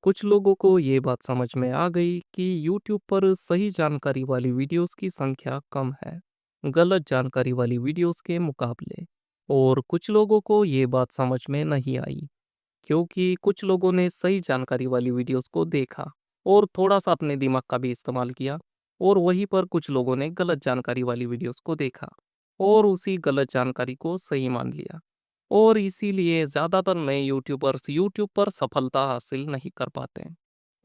कुछ लोगों को ये बात समझ में आ गई कि YouTube पर सही जानकारी वाली वीडियोस की संख्या कम है, गलत जानकारी वाली वीडियोस के मुकाबले। और कुछ लोगों को ये बात समझ में नहीं आई, क्योंकि कुछ लोगों ने सही जानकारी वाली वीडियोस को देखा और थोड़ा सा अपने दिमाग का भी इस्तेमाल किया, और वहीं पर कुछ लोगों ने गलत जानकारी वाली वीडियोस को देखा और उसी गलत जानकारी को सही मान लिया। और इसीलिए ज़्यादातर नए यूट्यूबर्स यूट्यूब पर सफलता हासिल नहीं कर पाते हैं,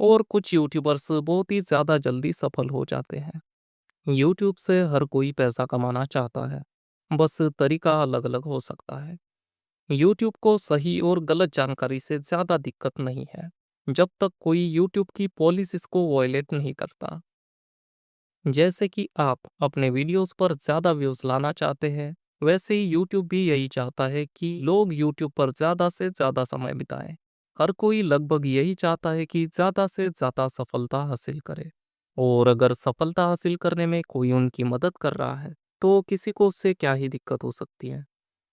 और कुछ यूट्यूबर्स बहुत ही ज़्यादा जल्दी सफल हो जाते हैं। यूट्यूब से हर कोई पैसा कमाना चाहता है, बस तरीका अलग अलग हो सकता है। यूट्यूब को सही और गलत जानकारी से ज़्यादा दिक्कत नहीं है, जब तक कोई यूट्यूब की पॉलिसीज को वायलेट नहीं करता। जैसे कि आप अपने वीडियोस पर ज़्यादा व्यूज़ लाना चाहते हैं, वैसे ही यूट्यूब भी यही चाहता है कि लोग यूट्यूब पर ज़्यादा से ज़्यादा समय बिताएं। हर कोई लगभग यही चाहता है कि ज़्यादा से ज़्यादा सफलता हासिल करे। और अगर सफलता हासिल करने में कोई उनकी मदद कर रहा है, तो किसी को उससे क्या ही दिक्कत हो सकती है।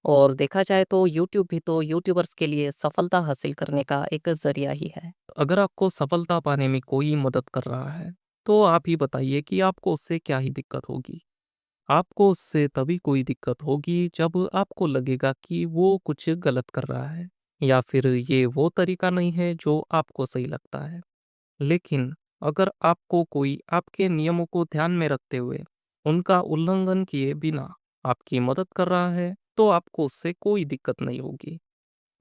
और देखा जाए तो यूट्यूब भी तो यूट्यूबर्स के लिए सफलता हासिल करने का एक ज़रिया ही है। अगर आपको सफलता पाने में कोई मदद कर रहा है, तो आप ही बताइए कि आपको उससे क्या ही दिक्कत होगी। आपको उससे तभी कोई दिक्कत होगी जब आपको लगेगा कि वो कुछ गलत कर रहा है, या फिर ये वो तरीका नहीं है जो आपको सही लगता है। लेकिन अगर आपको कोई आपके नियमों को ध्यान में रखते हुए उनका उल्लंघन किए बिना आपकी मदद कर रहा है, तो आपको उससे कोई दिक्कत नहीं होगी।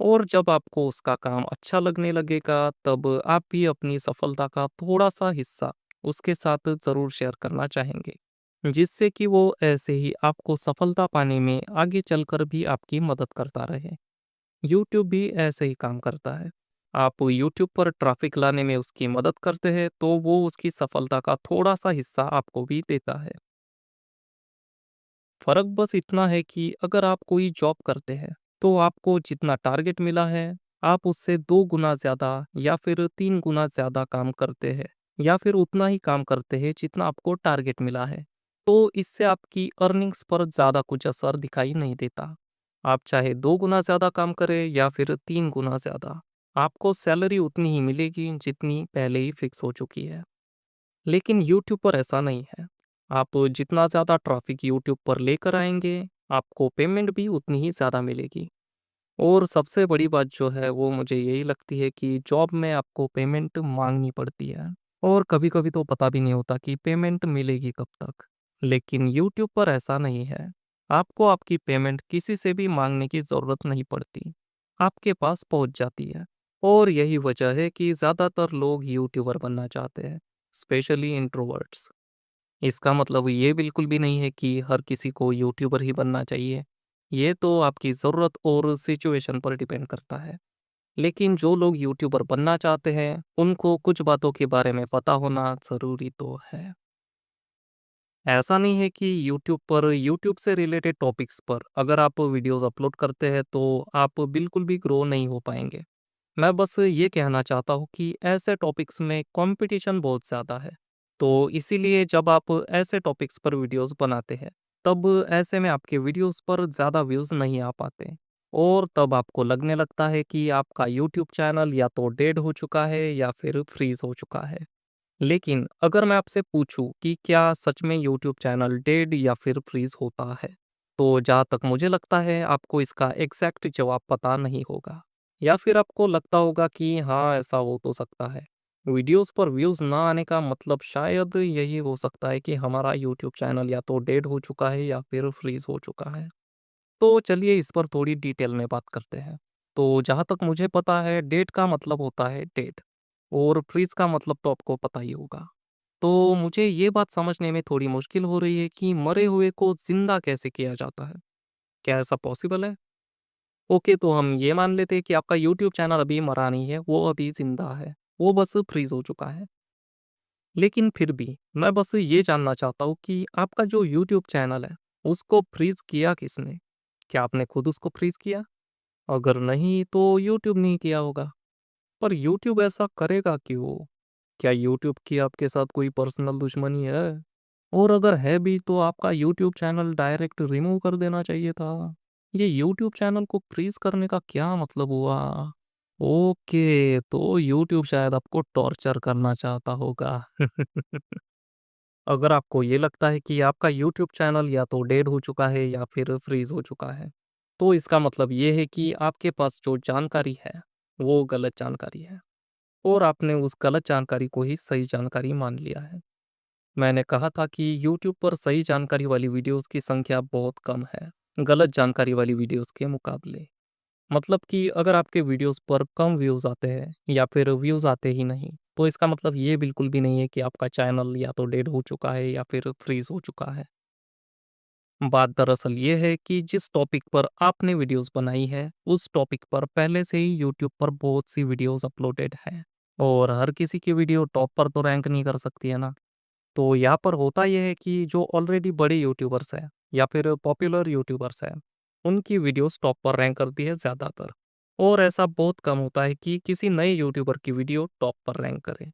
और जब आपको उसका काम अच्छा लगने लगेगा, तब आप भी अपनी सफलता का थोड़ा सा हिस्सा उसके साथ ज़रूर शेयर करना चाहेंगे, जिससे कि वो ऐसे ही आपको सफलता पाने में आगे चलकर भी आपकी मदद करता रहे। यूट्यूब भी ऐसे ही काम करता है। आप यूट्यूब पर ट्रैफिक लाने में उसकी मदद करते हैं, तो वो उसकी सफलता का थोड़ा सा हिस्सा आपको भी देता है। फ़र्क बस इतना है कि अगर आप कोई जॉब करते हैं, तो आपको जितना टारगेट मिला है, आप उससे 2 गुना ज़्यादा या फिर 3 गुना ज़्यादा काम करते हैं, या फिर उतना ही काम करते हैं जितना आपको टारगेट मिला है। तो इससे आपकी अर्निंग्स पर ज़्यादा कुछ असर दिखाई नहीं देता। आप चाहे 2 गुना ज़्यादा काम करें या फिर 3 गुना ज़्यादा, आपको सैलरी उतनी ही मिलेगी जितनी पहले ही फिक्स हो चुकी है। लेकिन यूट्यूब पर ऐसा नहीं है। आप जितना ज़्यादा ट्रैफ़िक यूट्यूब पर लेकर आएँगे, आपको पेमेंट भी उतनी ही ज़्यादा मिलेगी। और सबसे बड़ी बात जो है वो मुझे यही लगती है कि जॉब में आपको पेमेंट माँगनी पड़ती है, और कभी-कभी तो पता भी नहीं होता कि पेमेंट मिलेगी कब तक। लेकिन यूट्यूब पर ऐसा नहीं है। आपको आपकी पेमेंट किसी से भी माँगने की ज़रूरत नहीं पड़ती। आपके पास पहुँच जाती है। और यही वजह है कि ज़्यादातर लोग यूट्यूबर बनना चाहते हैं, स्पेशली इंट्रोवर्ट्स। इसका मतलब ये बिल्कुल भी नहीं है कि हर किसी को यूट्यूबर ही बनना चाहिए। ये तो आपकी ज़रूरत और सिचुएशन पर डिपेंड करता है। लेकिन जो लोग यूट्यूबर बनना चाहते हैं, उनको कुछ बातों के बारे में पता होना ज़रूरी तो है। ऐसा नहीं है कि यूट्यूब पर यूट्यूब से रिलेटेड टॉपिक्स पर अगर आप वीडियोज़ अपलोड करते हैं, तो आप बिल्कुल भी ग्रो नहीं हो पाएँगे। मैं बस ये कहना चाहता हूँ कि ऐसे टॉपिक्स में कंपटीशन बहुत ज़्यादा है। तो इसीलिए जब आप ऐसे टॉपिक्स पर वीडियोस बनाते हैं, तब ऐसे में आपके वीडियोस पर ज़्यादा व्यूज़ नहीं आ पाते। और तब आपको लगने लगता है कि आपका यूट्यूब चैनल या तो डेड हो चुका है या फिर फ्रीज़ हो चुका है। लेकिन अगर मैं आपसे पूछूं कि क्या सच में यूट्यूब चैनल डेड या फिर फ्रीज़ होता है, तो जहाँ तक मुझे लगता है आपको इसका एग्ज़ैक्ट जवाब पता नहीं होगा। या फिर आपको लगता होगा कि हाँ, ऐसा हो तो सकता है। वीडियोज़ पर व्यूज़ ना आने का मतलब शायद यही हो सकता है कि हमारा यूट्यूब चैनल या तो डेड हो चुका है या फिर फ्रीज़ हो चुका है। तो चलिए इस पर थोड़ी डिटेल में बात करते हैं। तो जहाँ तक मुझे पता है, डेड का मतलब होता है डेड, और फ्रीज़ का मतलब तो आपको पता ही होगा। तो मुझे ये बात समझने में थोड़ी मुश्किल हो रही है कि मरे हुए को ज़िंदा कैसे किया जाता है? क्या ऐसा पॉसिबल है? ओके, तो हम ये मान लेते हैं कि आपका यूट्यूब चैनल अभी मरा नहीं है, वो अभी ज़िंदा है। वो बस फ्रीज़ हो चुका है। लेकिन फिर भी मैं बस ये जानना चाहता हूँ कि आपका जो यूट्यूब चैनल है, उसको फ्रीज़ किया किसने? क्या आपने खुद उसको फ्रीज़ किया? अगर नहीं, तो यूट्यूब ने ही किया होगा। पर यूट्यूब ऐसा करेगा क्यों? क्या यूट्यूब की आपके साथ कोई पर्सनल दुश्मनी है? और अगर है भी, तो आपका यूट्यूब चैनल डायरेक्ट रिमूव कर देना चाहिए था। ये यूट्यूब चैनल को फ्रीज़ करने का क्या मतलब हुआ? ओके, तो यूट्यूब शायद आपको टॉर्चर करना चाहता होगा। अगर आपको ये लगता है कि आपका यूट्यूब चैनल या तो डेड हो चुका है या फिर फ्रीज़ हो चुका है, तो इसका मतलब ये है कि आपके पास जो जानकारी है, वो गलत जानकारी है और आपने उस गलत जानकारी को ही सही जानकारी मान लिया है। मैंने कहा था कि यूट्यूब पर सही जानकारी वाली वीडियोज़ की संख्या बहुत कम है, गलत जानकारी वाली वीडियोज़ के मुकाबले। मतलब कि अगर आपके वीडियोज़ पर कम व्यूज़ आते हैं या फिर व्यूज़ आते ही नहीं, तो इसका मतलब ये बिल्कुल भी नहीं है कि आपका चैनल या तो डेड हो चुका है या फिर फ्रीज़ हो चुका है। बात दरअसल ये है कि जिस टॉपिक पर आपने वीडियोज़ बनाई है, उस टॉपिक पर पहले से ही यूट्यूब पर बहुत सी वीडियोज़ अपलोडेड हैं और हर किसी की वीडियो टॉप पर तो रैंक नहीं कर सकती है ना। तो यहाँ पर होता ये है कि जो ऑलरेडी बड़े यूट्यूबर्स हैं या फिर पॉपुलर यूट्यूबर्स हैं, उनकी वीडियोस टॉप पर रैंक करती है ज़्यादातर। और ऐसा बहुत कम होता है कि किसी नए यूट्यूबर की वीडियो टॉप पर रैंक करे।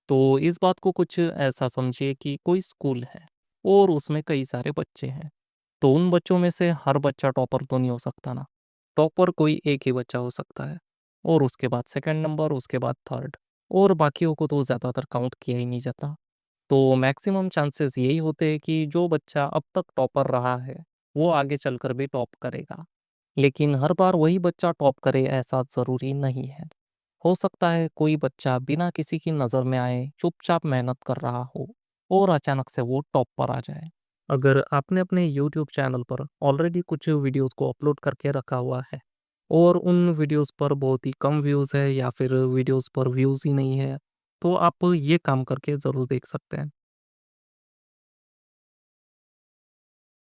तो इस बात को कुछ ऐसा समझिए कि कोई स्कूल है और उसमें कई सारे बच्चे हैं। तो उन बच्चों में से हर बच्चा टॉपर तो नहीं हो सकता ना। टॉपर कोई एक ही बच्चा हो सकता है और उसके बाद सेकंड नंबर, उसके बाद थर्ड और बाकियों को तो ज़्यादातर काउंट किया ही नहीं जाता। तो मैक्सिमम चांसेस यही होते हैं कि जो बच्चा अब तक टॉपर रहा है, वो आगे चलकर भी टॉप करेगा। लेकिन हर बार वही बच्चा टॉप करे ऐसा ज़रूरी नहीं है। हो सकता है कोई बच्चा बिना किसी की नज़र में आए चुपचाप मेहनत कर रहा हो और अचानक से वो टॉप पर आ जाए। अगर आपने अपने यूट्यूब चैनल पर ऑलरेडी कुछ वीडियोस को अपलोड करके रखा हुआ है और उन वीडियोस पर बहुत ही कम व्यूज़ है या फिर वीडियोस पर व्यूज़ ही नहीं है, तो आप ये काम करके ज़रूर देख सकते हैं।